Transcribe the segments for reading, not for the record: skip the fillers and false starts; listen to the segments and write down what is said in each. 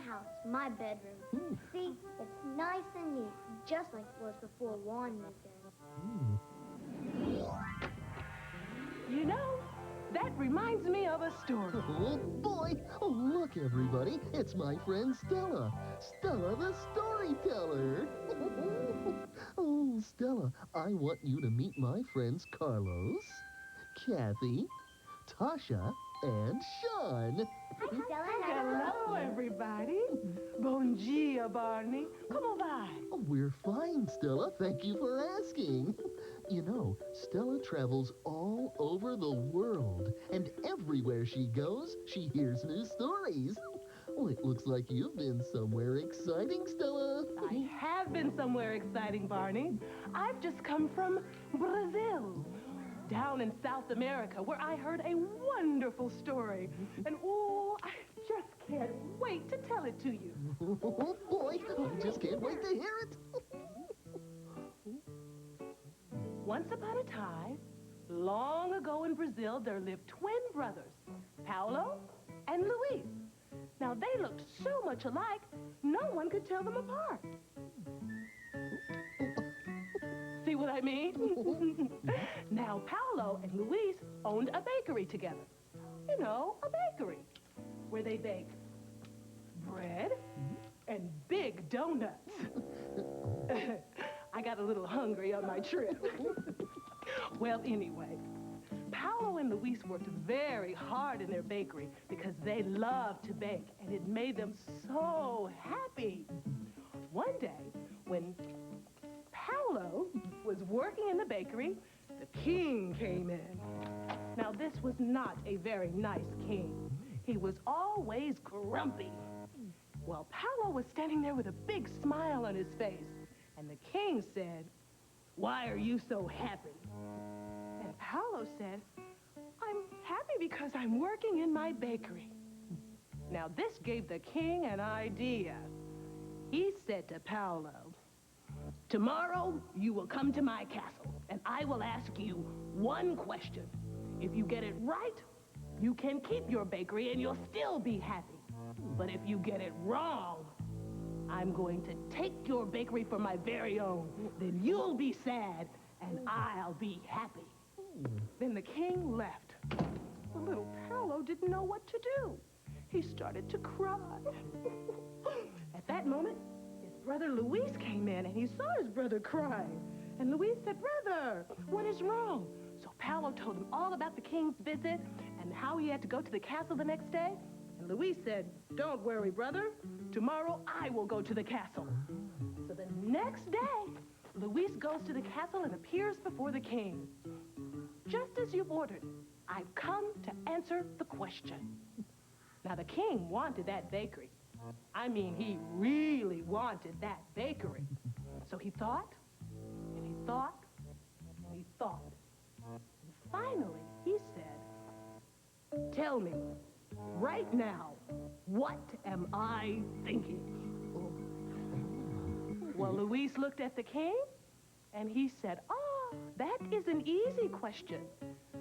house, my bedroom. See, it's nice and neat, just like it was before Juan moved in. You know, that reminds me of a story. Oh, boy! Oh, look, everybody. It's my friend Stella. Stella the storyteller. Oh, Stella, I want you to meet my friends Carlos, Kathy, Tasha, and Sean. Hi, Stella. Hello, everybody. Bon dia, Barney. Come vai? Oh, we're fine, Stella. Thank you for asking. You know, Stella travels all over the world, and everywhere she goes, she hears new stories. Well, it looks like you've been somewhere exciting, Stella. I have been somewhere exciting, Barney. I've just come from Brazil, down in South America, where I heard a wonderful story. And, oh, I just can't wait to tell it to you. Oh, boy, I just can't wait to hear it. Once upon a time, long ago in Brazil, there lived twin brothers, Paulo and Luis. Now, they looked so much alike, no one could tell them apart. See what I mean? Now, Paulo and Luis owned a bakery together. You know, a bakery where they bake bread and big donuts. I got a little hungry on my trip. Well, anyway, Paulo and Luis worked very hard in their bakery because they loved to bake, and it made them so happy. One day, when Paulo was working in the bakery, the king came in. Now, this was not a very nice king. He was always grumpy. Well, Paulo was standing there with a big smile on his face, and the king said, "Why are you so happy?" And Paulo said, "I'm happy because I'm working in my bakery." Now, this gave the king an idea. He said to Paulo, "Tomorrow, you will come to my castle, and I will ask you one question. If you get it right, you can keep your bakery and you'll still be happy. But if you get it wrong, I'm going to take your bakery for my very own. Then you'll be sad, and I'll be happy." Then the king left. The little Paulo didn't know what to do. He started to cry. At that moment, his brother Luis came in, and he saw his brother crying. And Luis said, "Brother, what is wrong?" So Paulo told him all about the king's visit and how he had to go to the castle the next day. And Luis said, "Don't worry, brother. Tomorrow I will go to the castle." So the next day, Luis goes to the castle and appears before the king. "Just as you've ordered, I've come to answer the question." Now, the king wanted that bakery. I mean, he really wanted that bakery. So he thought, and he thought, and he thought. And finally, he said, "Tell me, right now, what am I thinking?" Well, Luis looked at the king, and he said, "Oh, that is an easy question.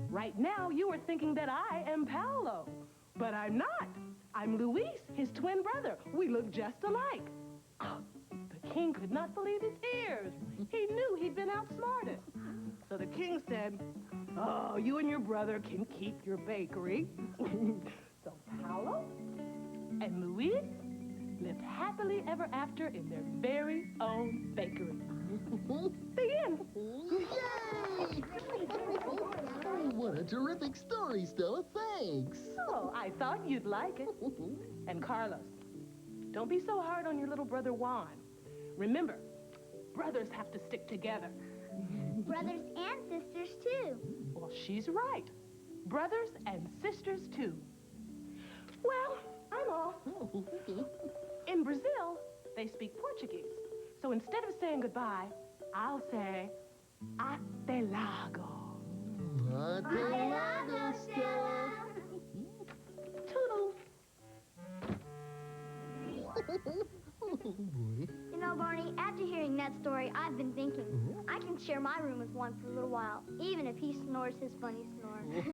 Right now, you are thinking that I am Paulo, but I'm not. I'm Luis, his twin brother. We look just alike." The king could not believe his ears. He knew he'd been outsmarted. So the king said, "Oh, you and your brother can keep your bakery." So Paulo and Luis lived happily ever after in their very own bakery. The end. Yay! Oh, what a terrific story, Stella. Thanks. Oh, I thought you'd like it. And Carlos, don't be so hard on your little brother Juan. Remember, brothers have to stick together. Brothers and sisters, too. Well, she's right. Brothers and sisters, too. Well, I'm off. Oh, okay. In Brazil, they speak Portuguese. So instead of saying goodbye, I'll say, "Até logo." Até logo, Stella. Toodles. Oh, boy. You know, Barney, after hearing that story, I've been thinking I can share my room with one for a little while, even if he snores his funny